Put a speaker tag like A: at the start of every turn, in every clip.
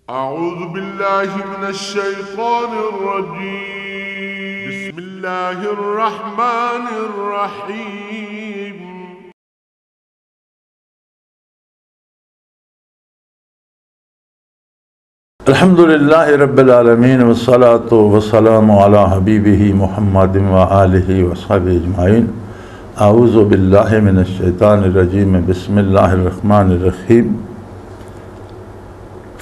A: أعوذ بالله من الشيطان الرجيم. بسم الله الرحمن الرحيم.
B: الحمد لله رب العالمين والصلاة والسلام على حبيبه محمد وآله وصحبه أجمعين. أعوذ بالله من الشيطان الرجيم. بسم الله الرحمن الرحيم.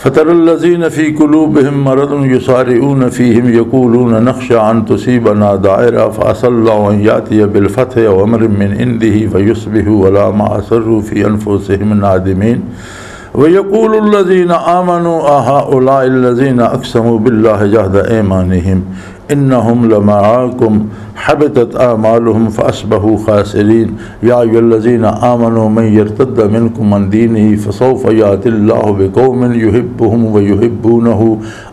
B: فترى الذين في قلوبهم مرض يسارعون فيهم يقولون نخشى أن تصيبنا دائرة فعسى الله أن يأتي بالفتح وأمر من عنده فيصبحوا على ما أسروا في أنفسهم نادمين. ويقول الذين آمنوا أهؤلاء الذين أقسموا بالله جهد أيمانهم إنهم لمعكم حبطت أعمالهم فأصبحوا خاسرين. يا أيها الذين آمنوا من يرتد منكم عن دينه فسوف يأتي الله بقوم يحبهم ويحبونه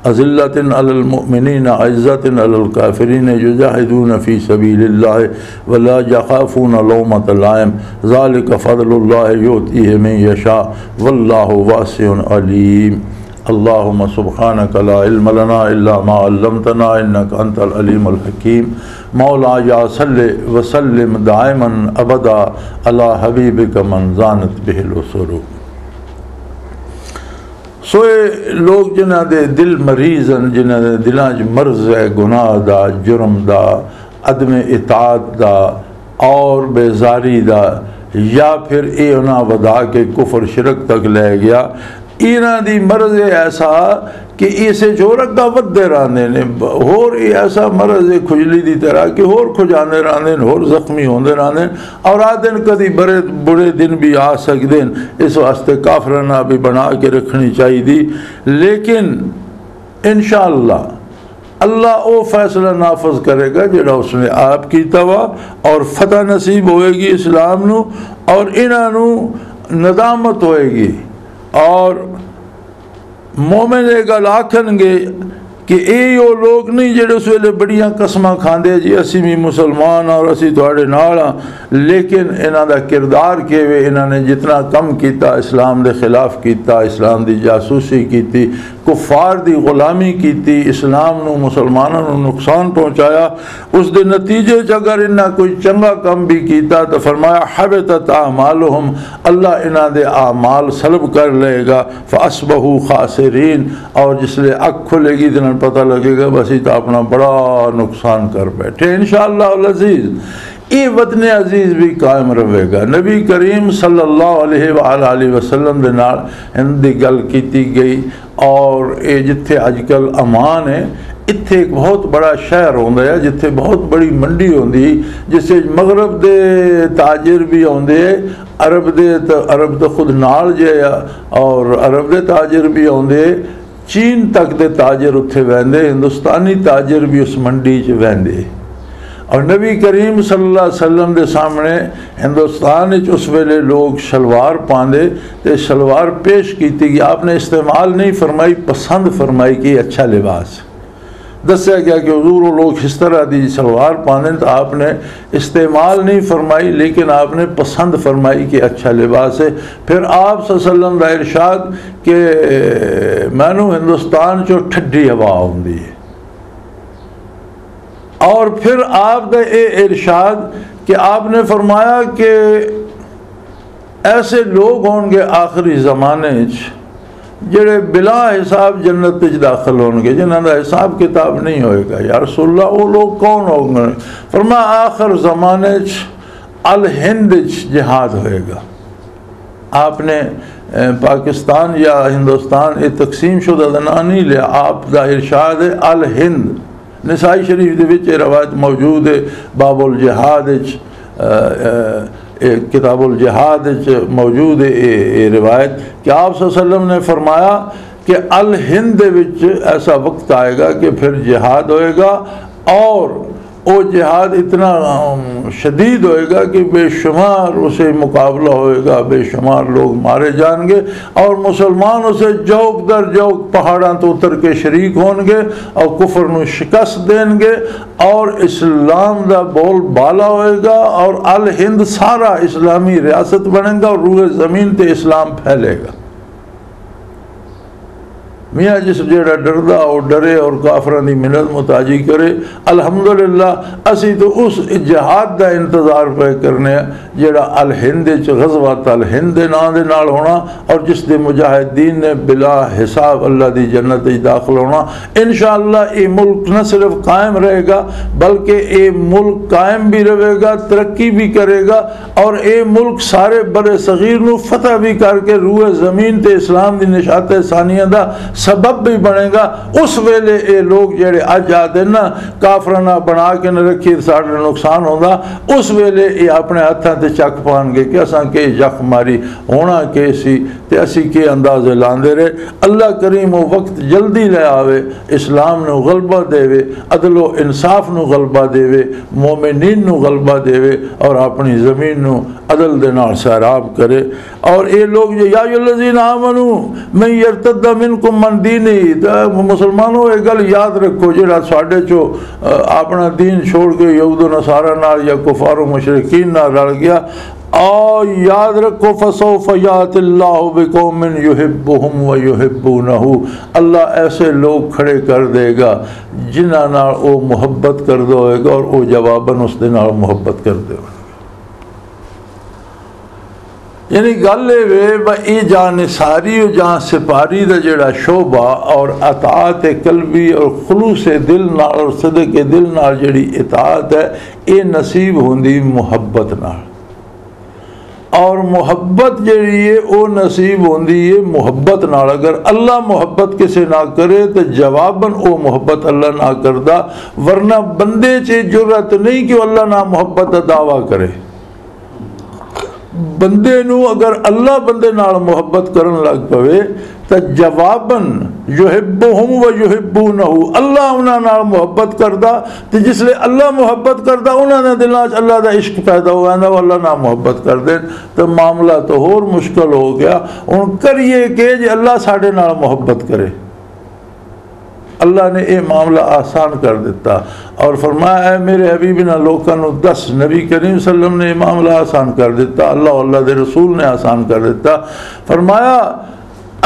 B: أذلة على المؤمنين عزة على الكافرين يجاهدون في سبيل الله ولا يخافون لومة لائم ذلك فضل الله يؤتيه من يشاء والله واسع عليم. اللهم سبحانك لا علم لنا إلا ما علمتنا إنك أنت العليم الحكيم. مولاي صل وسلم دائما أبدا على حبيبك من زانت به الأسر. سوئے لوگ جنہاں دے دل مریض ہیں، جنہاں دے دلاں وچ مرض ہے، گناہ دا، جرم دا، عدم اطاعت دا اور بیزاری دا، یا پھر اے انہاں ودا کے کفر شرک تک لے گیا، اینا دی مرض ایسا کہ اسے جورک دا ودے راندے نے، اور ایسا مرض کھجلی دی طرح کہ اور کھجانے راندے اور زخمی ہوندے راندے، اور آدن کدی بڑے دن بھی آ سکتے ہیں. اس واسطے کافرانہ بھی بنا کے رکھنی چاہیے دی. لیکن انشاءاللہ اللہ او فیصلہ نافذ کرے گا جڑا اس نے آپ کیتا وا، اور فتح نصیب ہوئے گی اسلام نو، اور انہاں نو ندامت ہوئے گی، اور مومن یہ گل آکھن گے کہ اے وہ لوگ نہیں جڑے اس ویلے بڑیاں قسماں کھاندے جی اسی بھی مسلمان اور اسی تواڈے نال ہاں، لیکن انہاں دا کردار کیویں انہاں نے جتنا کم کیتا، اسلام دے خلاف کیتا، اسلام دی جاسوسی کیتی، کفار دی غلامی کیتی، اسلام نو مسلمانوں نو نقصان پہنچایا، اس دے نتیجے چ اگر انہاں کوئی چنگا کم بھی کیتا تو فرمایا حبطت اعمالہم، اللہ انہاں دے اعمال سلب کر لے گا، فاصبحوا خاسرین، اور جس لے اکھ کھلے گی تو پتہ لگے گا بس تو اپنا بڑا نقصان کر بیٹھے. انشاءاللہ العزیز یہ وطن عزیز بھی قائم رہے گا. نبی کریم صلی اللہ علیہ وآلہ وسلم دے نال ہندی گل کیتی گئی، اور یہ جتھے اج کل امان ہے، اتھے ایک بہت بڑا شہر ہوندا ہے جتھے بہت بڑی منڈی ہوندی، جس سے مغرب دے تاجر بھی ہوندے، عرب دے خود نال جے، اور عرب دے تاجر بھی ہوندے، چین تک دے تاجر اتھے ویندے، ہندوستانی تاجر بھی اس منڈی چ ویندے. اور نبی کریم صلی اللہ علیہ وسلم دے سامنے ہندوستان اس ویلے لوگ شلوار پاندے تے شلوار پیش کیتی گئی، آپ نے استعمال نہیں فرمائی، پسند فرمائی کہ اچھا لباس. دسیا گیا کہ حضور وہ لوگ اس طرح دی شلوار پاندے تو آپ نے استعمال نہیں فرمائی، لیکن آپ نے پسند فرمائی کہ اچھا لباس ہے. پھر آپ صلی اللہ علیہ وسلم دا ارشاد کہ مینو ہندوستان چو ٹھڈی ہوا ہوندی ہے. اور پھر آپ دا اے ارشاد کہ آپ نے فرمایا کہ ایسے لوگ ہوں گے آخری زمانے جڑے بلا حساب جنت وچ داخل ہون گے، جنہاں دا حساب کتاب نہیں ہوئے گا. یا رسول اللہ وہ لوگ کون ہوں گے؟ فرمایا آخر زمانے الہند جہاد ہوئے گا. آپ نے پاکستان یا ہندوستان یہ تقسیم شدہ دا نہیں لیا، آپ دا ارشاد ہے الہند. نسائی شریف دے وچ روایت موجود ہے، باب الجہاد کتاب الجہاد موجود ہے یہ روایت کہ آپ صلی اللہ علیہ وسلم نے فرمایا کہ الہند وچ ایسا وقت آئے گا کہ پھر جہاد ہوئے گا، اور وہ جہاد اتنا شدید ہوئے گا کہ بے شمار اسے مقابلہ ہوئے گا، بے شمار لوگ مارے جائیں گے، اور مسلمان اسے جوک در جوک پہاڑاں تو اتر کے شریک ہون گے اور کفر نو شکست دیں گے، اور اسلام دا بول بالا ہوئے گا، اور الہند سارا اسلامی ریاست بنے گا، اور روئے زمین تے اسلام پھیلے گا. میاں جس جیڑا ڈردا وہ ڈرے اور کافران دی منت محتاجی کرے۔ الحمدللہ اسی تو اس جہاد دا انتظار پہ کرنے جیڑا الہند غزوۃ الہند نام دے نال ہونا اور جس دے مجاہدین نے بلا حساب اللہ دی جنت داخل ہونا۔ انشاءاللہ یہ ملک نہ صرف قائم رہے گا بلکہ یہ ملک قائم بھی رہے گا، ترقی بھی کرے گا، اور یہ ملک سارے بر صغیر نو فتح بھی کر کے روح زمین تے اسلام دی نشاط ثانیہ دا سبب بھی بنے گا۔ اس ویلے اے لوگ جڑے اج آتے نا کافرانہ بنا کے نہ رکھی ساڈا نقصان ہوندا، اس ویلے یہ اپنے ہاتھاں تے چک پان گے کہ اساں کہ یخ ماری ہونا کہ سی تے اسی کے اندازے لاندے رہے۔ اللہ کریم وہ وقت جلدی لے آوے، اسلام نو غلبہ دے وے، عدل و انصاف نو غلبہ دے وے، مومنین نو غلبہ دے وے، اور اپنی زمین نو عدل دے نال سیراب کرے۔ اور اے لوگ جو یا الذین آمنوا من یرتد منکم عن دینہ، مسلمانوں یہ گل یاد رکھو جڑا ساڈے چو اپنا دین چھوڑ کے یہود و نصارہ نال یا کفار و مشرکین نال رل گیا، اور یاد رکھو فسوف یات اللہ بقوم یحبہم ویحبونہ، اللہ ایسے لوگ کھڑے کر دے گا جنہاں نال او محبت کر دے گا اور او جواباً اس دے نال محبت کر دے گا۔ یعنی گل یہ جان نثاری و جان سپاری دا جڑا شعبہ اور اطاعت قلبی اور خلوص دل نال اور صدق دل نال جڑی اطاعت ہے یہ نصیب ہوندی محبت نال، اور محبت جڑی ہے وہ نصیب ہوندی ہے محبت نال۔ اگر اللہ محبت کسے نہ کرے تو جواباً وہ محبت اللہ نہ کردا، ورنہ بندے چ جرأت نہیں کہ اللہ نہ محبت دا دعویٰ کرے۔ بندے نو اگر اللہ بندے نال محبت کرن لگ پوے تو جواباً یحبہم و یحبونہ، اللہ انہاں نال محبت کردا، تو جس لئے اللہ محبت کردا انہاں دے دلاں وچ اللہ دا عشق پیدا ہو جاندا، وہ اللہ نال محبت کر دین تو معاملہ تو ہور مشکل ہو گیا۔ ہن کریے کہ جے اللہ ساڈے نال محبت کرے۔ اللہ نے یہ معاملہ آسان کر دیتا اور فرمایا اے میرے حبیب نہ لوکاں نو دس، نبی کریم صلی اللہ علیہ وسلم نے یہ معاملہ آسان کر دیتا، اللہ دے رسول نے آسان کر دیتا۔ فرمایا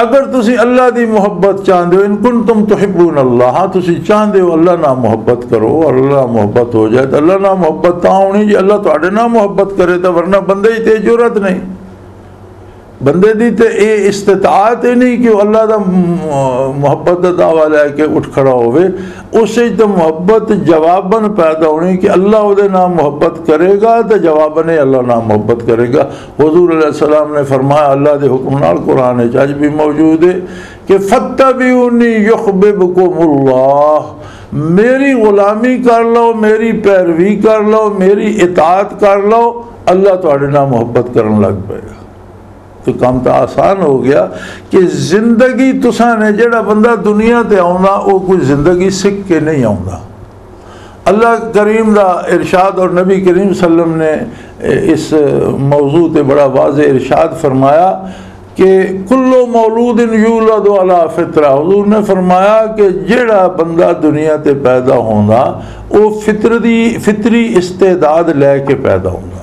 B: اگر تسی اللہ دی محبت چاہندے ہو، ان کنتم تحبون اللہ، ہاں تسی چاہندے ہو اللہ نہ محبت کرو اور اللہ محبت ہو جائے، تو اللہ نہ محبت تاں ہونی جی اللہ تواڈے نہ محبت کرے، تو ورنہ بندے ہی تے جرأت نہیں، بندے دی تے اے استطاعت ہی نہیں کہ اللہ دا محبت دا دعویٰ لے کے اٹھ کھڑا ہوئے۔ اسے تو محبت جواباً پیدا ہونی کہ اللہ دے نام محبت کرے گا تو جواباً اللہ نام محبت کرے گا۔ حضور علیہ السلام نے فرمایا اللہ دے حکم نال قرآن اج بھی موجود ہے کہ فَاتَّبِعُونِي يُحْبِبْكُمُ اللَّهُ، میری غلامی کر لو، میری پیروی کر لو، میری اطاعت کر لو، اللہ تواڈے نال محبت کرن لگ پائے گا۔ تو کام تو آسان ہو گیا کہ زندگی تساں نے جڑا بندہ دنیا تے آؤندا وہ کوئی زندگی سکھ کے نہیں آؤندا۔ اللہ کریم دا ارشاد اور نبی کریم صلی اللہ علیہ وسلم نے اس موضوع تے بڑا واضح ارشاد فرمایا کہ کلو مولود یولد علی فطرہ، حضور نے فرمایا کہ جڑا بندہ دنیا تے پیدا ہوندا وہ فطری استعداد لے کے پیدا ہوندا۔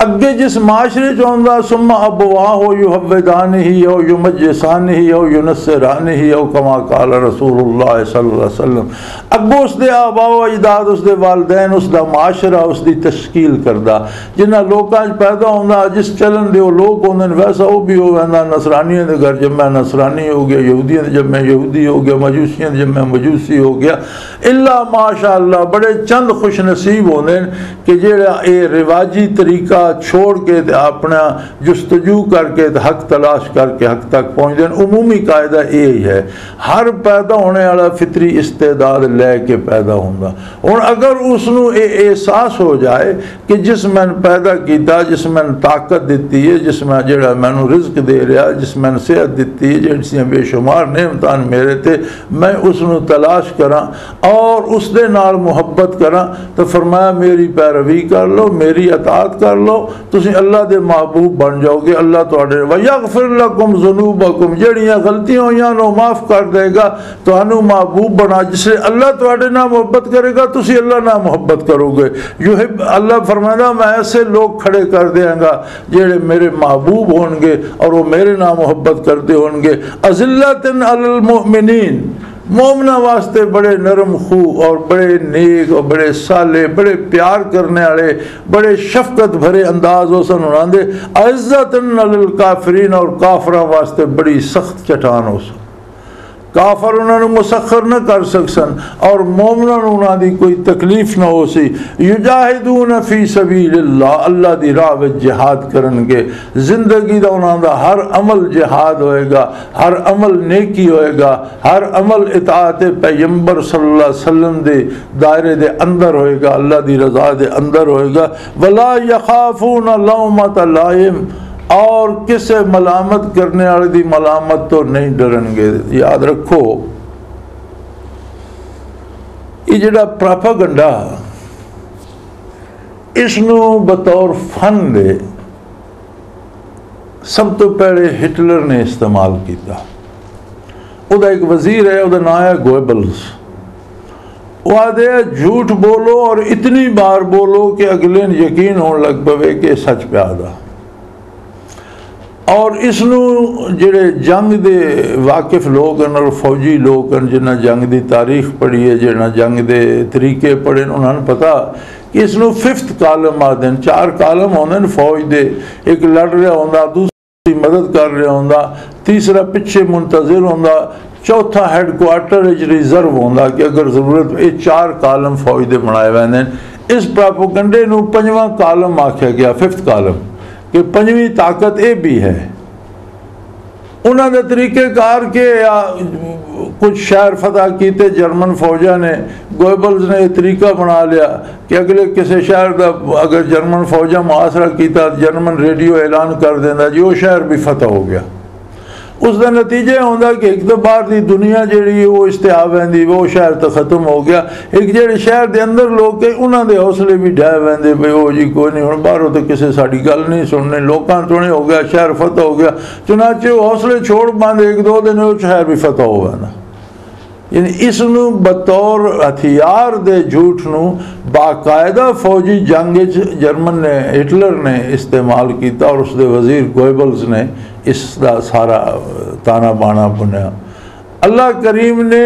B: اگے جس معاشرے چاہتا ثم ابواہ یحودانہ او یمجسانہ او ینصرانہ او کما قال رسول اللہ صلی اللہ علیہ وسلم، اگو اس دے آبا و اجداد، اس دے والدین، اس دا معاشرہ اس دی تشکیل کردا، جنہ لوکاں پیدا ہوندا جس چلن دے وہ لوگ ہوندے ویسا وہ بھی ہو جاندا۔ نصرانیاں دے گھر جمع نصرانی ہو گیا، یہودیاں دے جمع یہودی ہو گیا، مجوسیاں دے جمع مجوسی ہو گیا، الا ماشاء اللہ بڑے چند خوش نصیب ہوندے کہ جڑا اے رواجی طریقہ چھوڑ کے اپنا جستجو کر کے حق تلاش کر کے حق تک پہنچ دیں۔ عمومی قاعدہ یہی ہے، ہر پیدا ہونے والا فطری استعداد لے کے پیدا ہوگا۔ اور اگر اس نو احساس ہو جائے کہ جس میں پیدا کیتا، جس میں طاقت دیتی ہے، جس میں جڑا مینو رزق دے رہا، جس میں صحت دیتی ہے، جڑی بے شمار نعمتان میرے تے، میں اس نو تلاش کراں اور اس دے نال محبت کراں، تو فرمایا میری پیروی کر لو، میری اطاعت کر لو، جاؤ تسی اللہ دے محبوب بن جاؤ گے. اللہ تواڈے وَيَغْفِرْ لَكُمْ ذُنُوبَكُمْ جڑیاں غلطیاں ہوئیاں نو معاف کر دے گا. تانوں محبوب بنا جس سے اللہ تواڈے نال محبت کرے گا تسی اللہ نال محبت کرو گے. یحب اللہ فرمایا میں ایسے لوگ کھڑے کر دیاں گا جڑے میرے محبوب ہون گے اور وہ میرے نال محبت کرتے ہون گے. اذلۃ علی المؤمنین مومنہ واسطے بڑے نرم خو اور بڑے نیک اور بڑے صالح بڑے پیار کرنے والے بڑے شفقت بھرے انداز ہو سن انہاں دے. عزت علی الکافرین اور کافراں واسطے بڑی سخت چٹان ہو سن. کافر انہوں نے مسخر نہ کر سکسن اور مومنوں انہوں دی کوئی تکلیف نہ ہو سی. یجاہدون فی سبیل اللہ اللہ دی راہ وچ جہاد کرن گے. زندگی دا انہوں دا ہر عمل جہاد ہوئے گا, ہر عمل نیکی ہوئے گا, ہر عمل اطاعت پیغمبر صلی اللہ علیہ وسلم دے دائرے دے اندر ہوئے گا, اللہ دی رضا دے اندر ہوئے گا. ولا یخافون لومۃ لائم اور کسے ملامت کرنے والے دی ملامت تو نہیں ڈرن گے. یاد رکھو یہ جڑا پراپاگنڈا اس نو بطور فن دے سب تو پہلے ہٹلر نے استعمال کیتا. او دا ایک وزیر ہے, او دا نام ہے گوئبلز. وہ آدھے جھوٹ بولو اور اتنی بار بولو کہ اگلے یقین ہون لگ پوے کہ سچ پہ آدھا. اور اس نو جڑے جنگ دے واقف لوگ ہیں اور فوجی لوگ ہیں جنہاں جنگ دی تاریخ پڑھی ہے, جنہاں جنگ دے طریقے پڑھے, انہوں نے پتا کہ اس نو 5th کالم آدھے. 4 کالم ہوندے ہیں فوج دے, ایک لڑ رہا ہوندا, دوسری مدد کر رہا ہوندا, تیسرا پیچھے منتظر ہوندا, چوتھا ہیڈ کوارٹر ریزرو ہوندا کہ اگر ضرورت. یہ 4 کالم فوج دے بنائے ہوئے ہیں. اس پراپوگنڈے نو 5واں کالم آکھیا گیا, 5th کالم, کہ 5ویں طاقت اے بھی ہے. انہوں نے طریقہ کار کے کچھ شہر فتح کیتے جرمن فوجہ نے. گوئبلز نے یہ طریقہ بنا لیا کہ اگلے کسی شہر دا اگر جرمن فوجہ محاصرہ کیتا جرمن ریڈیو اعلان کر دینا جی وہ شہر بھی فتح ہو گیا. اس دا نتیجہ ہوندہ کہ ایک دو بار دی دنیا جیڑی وہ استعاب ہوندی وہ شہر تو ختم ہو گیا. ایک جیڑے شہر دے اندر لوگ کے انہاں دے حوصلے بھی ڈھائے ہوندے بھئی وہ جی کوئی نہیں ہن باہروں تو کسی ساڑی گل نہیں سننے, لوکاں تو نہیں ہو گیا, شہر فتح ہو گیا. چنانچہ وہ حوصلے چھوڑ باندھے ایک دو دن وہ شہر بھی فتح ہو گیا نا. یعنی اس نو بطور ہتھیار دے جھوٹ نو باقاعدہ فوجی جنگ جرمن نے ہٹلر نے استعمال کیتا اور اس دے وزیر گوئبلز نے اس دا سارا تانا بانا بنیا. اللہ کریم نے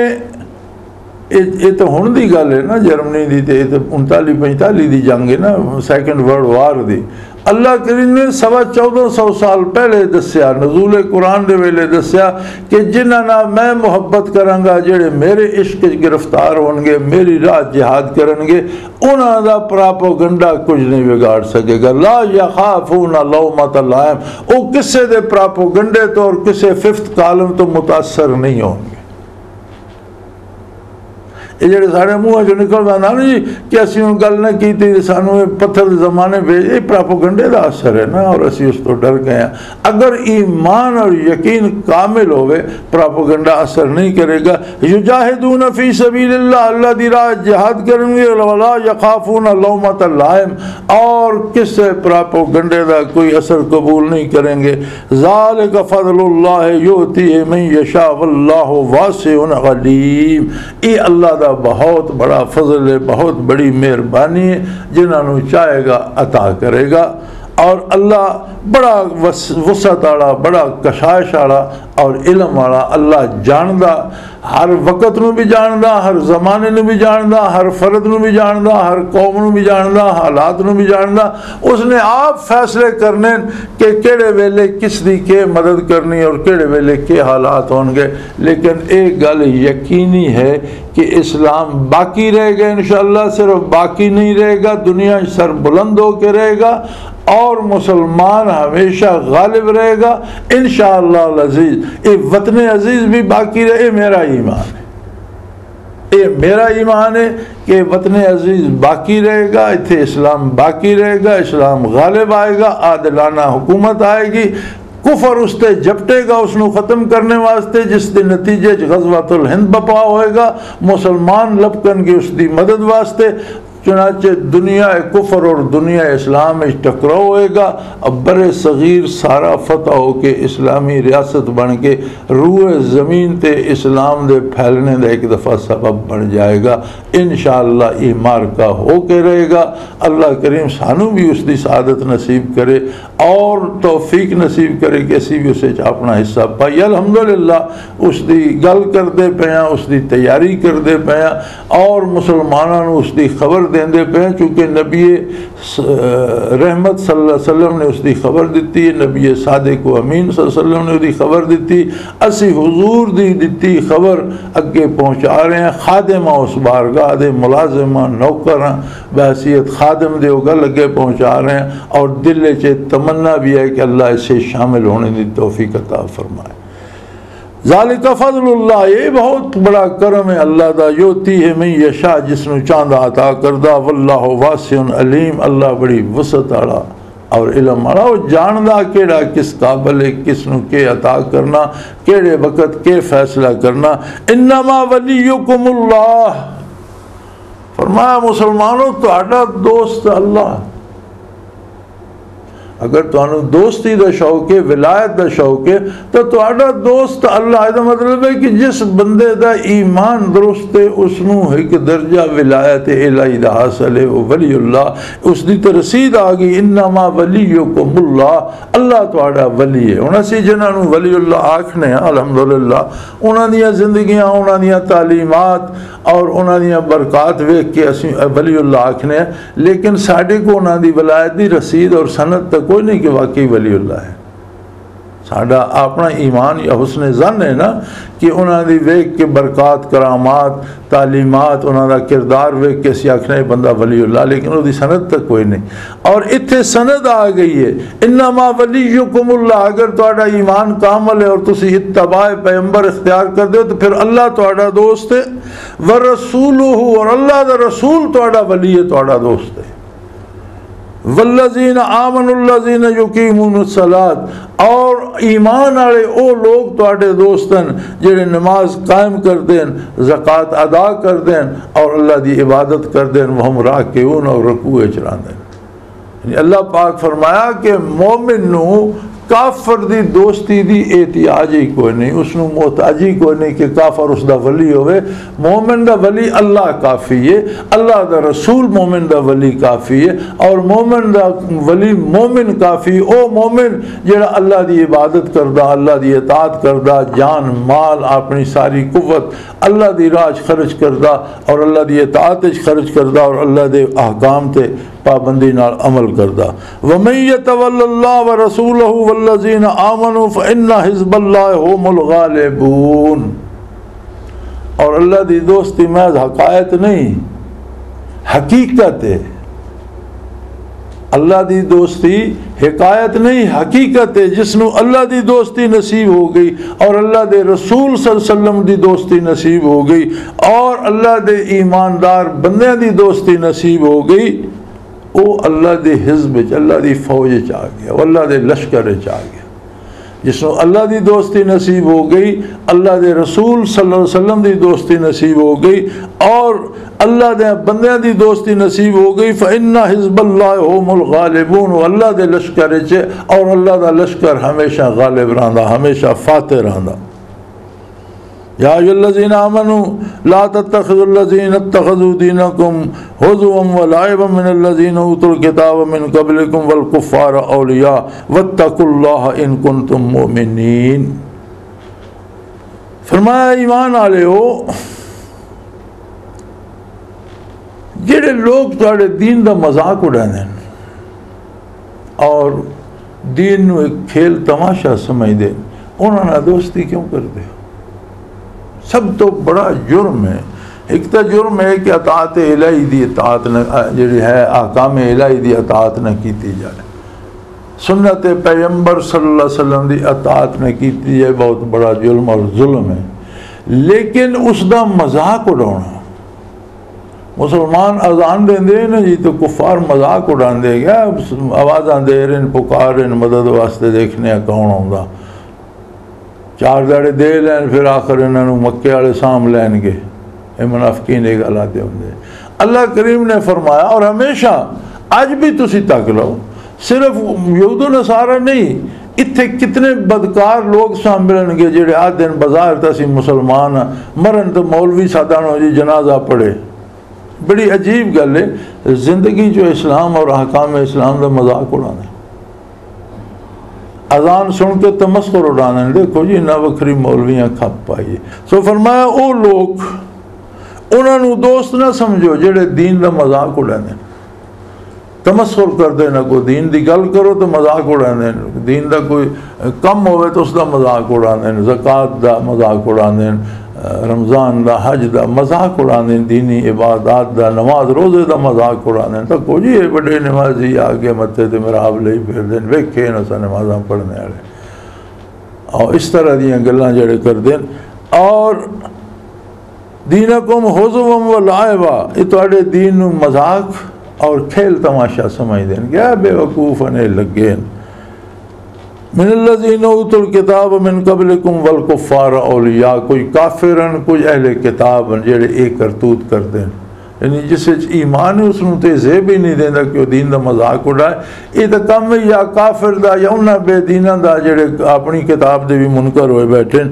B: یہ تو ہن دی گل ہے نا, جرمنی دی تے 39-45 دی جنگ ہے نا, 2nd ورلڈ وار دی. اللہ کریم نے 1450 سال پہلے دسیا, نزول قرآن دے ویلے دسیا کہ جنہاں نال میں محبت کروں گا, جڑے میرے عشق گرفتار ہون گے, میری راہ جہاد کرن گے, انہاں دا پراپوگنڈا کچھ نہیں بگاڑ سکے گا. لا یخافون لومۃ لائم, او کسے دے پراپوگنڈے تو اور کسے 5th کالم تو متاثر نہیں ہوں گے. یہ جڑے سارے منہ جو نکل رہا نا جی کہ اسی ان گل نہ کی تھی سانو پتھر زمانے بھیج, یہ پراپوگنڈے دا اثر ہے نا, اور اسی اس تو ڈر گئے ہیں. اگر ایمان اور یقین کامل ہوئے پراپوگنڈا اثر نہیں کرے گا. یجاہدون فی سبیل اللہ اللہ دی راہ جہاد کریں گے. ولا یخافون لومۃ لائم اور کس پراپوگنڈے دا کوئی اثر قبول نہیں کریں گے. ذالک فضل اللہ یؤتیہ من یشاء واللہ واسع علیم. یہ اللہ دا بہت بڑا فضل ہے, بہت بڑی مہربانی ہے, جنہاں نو چاہے گا عطا کرے گا. اور اللہ بڑا وسعت والا, بڑا کشائش والا اور علم والا. اللہ جاندا, ہر وقت نو بھی جاندا, ہر زمانے نو بھی جاندا, ہر فرد نو بھی جاندا, ہر قوم نو بھی جاندا, حالات نو بھی جاندا. اس نے آپ فیصلے کرنے کہ کیڑے ویلے کس دی کے مدد کرنی اور کیڑے ویلے کے حالات ہون گے. لیکن ایک گل یقینی ہے کہ اسلام باقی رہے گا انشاءاللہ, صرف باقی نہیں رہے گا, دنیا سر بلند ہو کے رہے گا اور مسلمان ہمیشہ غالب رہے گا انشاءاللہ العزیز. یہ وطن عزیز بھی باقی رہے, میرا ایمان ہے, یہ میرا ایمان ہے کہ وطن عزیز باقی رہے گا, اتھے اسلام باقی رہے گا, اسلام غالب آئے گا, عادلانہ حکومت آئے گی. کفر اس تے جپٹے گا اس نو ختم کرنے واسطے, جس دے نتیجے غزوۃ الہند بپا ہوئے گا. مسلمان لپکن گے اس دی مدد واسطے. چنانچہ دنیا کفر اور دنیا اسلام میں ٹکراؤ ہوئے گا، اب بر صغیر سارا فتح ہو کے اسلامی ریاست بن کے روئے زمین تے اسلام دے پھیلنے دا ایک دفعہ سبب بن جائے گا انشاءاللہ۔ یہ مارکا ہو کے رہے گا۔ اللہ کریم سانو بھی اس دی سعادت نصیب کرے اور توفیق نصیب کرے کہ اسی بھی اسے اپنا حصہ پائی۔ الحمدللہ اس دی گل کردے پیاں، اس دی تیاری کردے پیاں اور مسلمانوں اس دی خبر دیندے پہ ہیں، چونکہ نبی رحمت صلی اللہ علیہ وسلم نے اس دی خبر دیتی، نبی صادق و امین صلی اللہ علیہ وسلم نے اس دی خبر دیتی، اسی حضور دی دیتی خبر اگے پہنچا رہے ہیں۔ خادمہ اس بارگاہ دے ملازمہ نوکراں بحیثیت خادم دے گل اگے پہنچا رہے ہیں، اور دل چ تمنا بھی ہے کہ اللہ اس سے شامل ہونے دی توفیق عطا فرمائے۔ ذالک فضل اللہ، یہ بہت بڑا کرم ہے اللہ دا، یوتی ہے من یشاء، جس نو چاہندا عطا کردا، واللہ واسع علیم، اللہ بڑی وسعت والا اور علم والا، وہ جاندا کیڑا کس قابل ہے، کس نو کے عطا کرنا، کیڑے وقت کے فیصلہ کرنا۔ انما ولیکم اللہ، فرمایا مسلمانوں تہاڈا دوست اللہ۔ اگر تانوں دوستی دا شوق ہے، ولایت دا شوق ہے، تو تہاڈا دوست اللہ ہے۔ مطلب ہے کہ جس بندے دا ایمان درست ہے اس نو ایک درجہ ولایت الہی دا حاصل ہے، وہ ولی اللہ، اس دی تے رسید آ گئی۔ انما ولیکم اللہ، اللہ تہاڈا ولی ہے۔ ہن اسی جنہاں نو ولی اللہ آکھنے ہیں الحمدللہ، انہاں دیاں زندگیاں، انہاں دیاں تعلیمات اور انہاں دیاں برکات ویکھ کے اسی ولی اللہ آکھنے ہیں، لیکن ساڈے کو انہاں دی ولایت دی رسید اور سند تک کوئی نہیں کہ واقعی ولی اللہ ہے۔ ساڈا اپنا ایمان یا حسن ظن ہے نا کہ انہاں دی ویکھ کے برکات، کرامات، تعلیمات، انہاں دا کردار ویکھ کے اسی آکھنے بندہ ولی اللہ، لیکن وہ دی سند تک کوئی نہیں۔ اور اتھے سند آ گئی ہے، انما ولیکم اللہ، اگر تہاڈا ایمان کامل ہے اور تسی اتباع پیغمبر اختیار کر دو تو پھر اللہ تہاڈا دوست ہے، ورسولہ، اور اللہ دا رسول تہاڈا ولی ہے، تہاڈا دوست ہے۔ والذین آمنوا الذین یقیمون الصلاۃ، اور ایمان والے او لوگ تواڈے دوستن جڑے نماز قائم کردے ہیں، زکوٰۃ ادا کردے ہیں اور اللہ دی عبادت کردے ہیں، وہم راکعون، اور رکوع وچ رہندے ہیں۔ یعنی اللہ پاک فرمایا کہ مومن نو کافر دی دوستی دی احتیاج ہی کوئی نہیں، اس نو محتاجی کوئی نہیں کہ کافر اس دا ولی ہوئے۔ مومن دا ولی اللہ کافی ہے، اللہ دا رسول مومن دا ولی کافی ہے، اور مومن دا ولی مومن کافی، او مومن جڑا اللہ دی عبادت کردہ، اللہ دی اطاعت کردہ، جان مال اپنی ساری قوت اللہ دی راہ خرچ کردہ اور اللہ دی اطاعت خرچ کردہ اور اللہ دے احکام تے پابندی نال عمل کردہ۔ وَمَن يَتَوَلَّ اللَّهَ وَرَسُولَهُ وَالَّذِينَ آمَنُوا فَإِنَّ حِزْبَ اللَّهِ هُمُ الْغَالِبُونَ، اور اللہ دی دوستی محض حقائق نہیں، حقیقت ہے۔ اللہ دی دوستی حکایت نہیں، حقیقت ہے۔ جس نو اللہ دی دوستی نصیب ہو گئی اور اللہ دے رسول صلی اللہ علیہ وسلم دی دوستی نصیب ہو گئی اور اللہ دے ایماندار بندیاں دی دوستی نصیب ہو گئی، او اللہ دے حزب، اللہ دی فوج آ گیا، وہ اللہ دے لشکر آ گیا۔ جس نو اللہ دی دوستی نصیب ہو گئی، اللہ دے رسول صلی اللہ علیہ وسلم دی دوستی نصیب ہو گئی اور اللہ دے بندیاں دی دوستی نصیب ہو گئی، فَإِنَّ حِزْبَ اللَّهِ هُمُ الْغَالِبُونَ، وہ اللہ دے لشکر اور اللہ دا لشکر ہمیشہ غالب رہندا، ہمیشہ فاتح رہندا۔ یا ایھا الذین آمنوا لا تتخذوا الذین اتخذوا دینکم ہزوا ولعبا من الذین اوتوا الکتاب من قبلکم والکفار اولیاء واتقوا اللہ ان کنتم مؤمنین۔ فرمایا ایمان والے ہو، جڑے لوگ تہاڈے دین دا مذاق اڑاندے ہیں اور دین نو ایک کھیل تماشا سمجھدے، انہاں نال دوستی کیوں کردے ہو؟ سب تو بڑا جرم ہے۔ ایک تو جرم ہے کہ اطاعت الہی دی اطاعت نہ جڑی ہے، احکام الہی دی اطاعت نہ کیتی جائے، سنت پیغمبر صلی اللہ علیہ وسلم دی اطاعت نہ کیتی جائے، بہت بڑا جرم اور ظلم ہے۔ لیکن اس دا مذاق اڑانا، مسلمان اذان دیندے نا جی تو کفار مذاق اڑان دے گیا، آوازاں دے رہے پکار رہے مدد واسطے، دیکھنے کون آؤں، چار داڑے دے لین، پھر آخر انہوں مکے والے سام لین گے، یہ منافقین ایک حالات ہوندے۔ اللہ کریم نے فرمایا، اور ہمیشہ اج بھی تسی تک لو، صرف یہود و نصارہ نہیں، اتنے کتنے بدکار لوگ سام ملن گے جڑے آ دن بظاہر تسی مسلمان مرن تو مولوی سادان ہو جی جنازہ پڑھے۔ بڑی عجیب گل ہے، زندگی جو اسلام اور احکام اسلام دا مذاق اڑانا، اذان سن کے تمسخر اڑانا، دیکھو جی نہ وکھری مولویاں کھپ پائیے۔ سو فرمایا او لوگ انہوں نے دوست نہ سمجھو جڑے دین دا مذاق اڑانے، تمسخر کر دے، نہ کوئی دین دی گل کرو تو مذاق اڑانے، دین دا کوئی کم ہوئے تو اس دا مذاق اڑانے، زکوٰۃ دا مذاق اڑانے، رمضان دا حج دا مذاق اڑانے، دینی عبادات دا نماز روزے دا مذاق اڑانے۔ تو کوئی جی بڑے نمازی آگے متے تے محراب لئی پھر دین ویکھے نہ سا نمازاں پڑھنے والے، اور اس طرح دیاں گلاں جڑے کر دین۔ اور دینکم حزوم و لعبا، یہ تواڈے دین نو مذاق اور کھیل تماشا سمجھ دین، کیا بے وقوف نے لگے۔ من الذین اوتوا الکتاب من قبلکم والکفار اولیاء، کوئی کافرن کوئی اہل کتاب جڑے ایک کرتوت کر دیں، یعنی جس ایمان ہے اس نو تے زیب ہی نہیں دیندا کہ وہ دین دا مذاق اڑائے، یہ تو کم ہے یا کافر دا یا انہاں بے دیناں دا جڑے اپنی کتاب دے بھی منکر ہوئے بیٹھے۔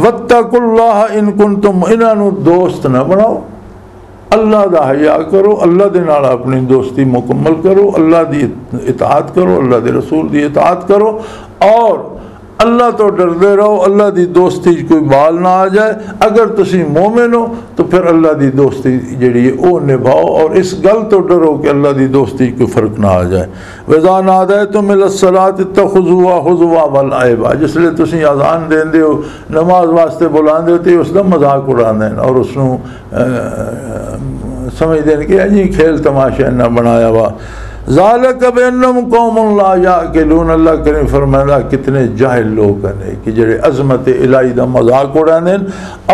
B: واتقوا اللہ ان کنتم، انہاں نو دوست نہ بناؤ، اللہ دا حیا کرو، اللہ دے نال اپنی دوستی مکمل کرو، اللہ دی اطاعت کرو، اللہ دے رسول دی اطاعت کرو، اور اللہ تو ڈردے رہو، اللہ دی دوستی کوئی بال نہ آ جائے۔ اگر تسی مومن ہو تو پھر اللہ دی دوستی جڑی ہے وہ نبھاؤ، اور اس گل تو ڈرو کہ اللہ دی دوستی کوئی فرق نہ آ جائے۔ وَإِذَا نَادَيْتُمْ إِلَى الصَّلَاةِ اتَّخِذُوهَا ہُزُوًا وَلَعِبًا، جس لئے تسی اذان دیندے ہو، نماز واسطے بلاندے ہو تے اس دا مذاق اڑاندے ہیں اور اس نو سمجھ دیں کہ جی کھیل تماشا نہ بنایا ہوا۔ ذالک بانہم قوم لا یعقلون، اللہ کریم فرمایا کتنے جاہل لوگ ہیں کہ جڑے عظمت الہی دا مذاق اڑاندے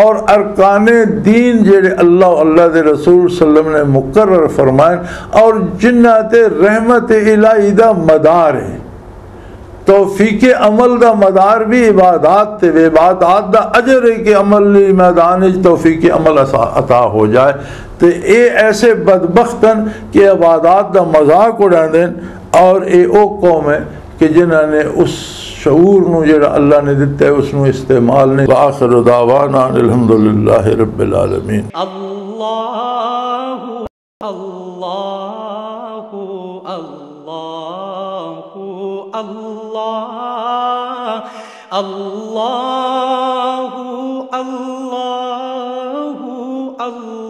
B: اور ارکان دین جڑے اللہ اللہ دے رسول صلی اللہ علیہ وسلم نے مقرر فرمائے اور جنہ تے رحمت الہی دا مدار ہے، توفیق عمل دا مدار بھی عبادات تے، عبادات دا اجر ہے کہ عملی میدان توفیق عمل عطا ہو جائے۔ تو اے ایسے بدبختن کہ عبادات دا مذاق اڑا دیں، اور اے او قوم ہے کہ جنہوں نے اس شعور نو جڑا اللہ نے دیتا ہے اس نو استعمال نے۔ وآخر دعوانا الحمدللہ رب العالمین۔
C: اللہ اللہ اللہ اللہ اللہ اللہ اللہ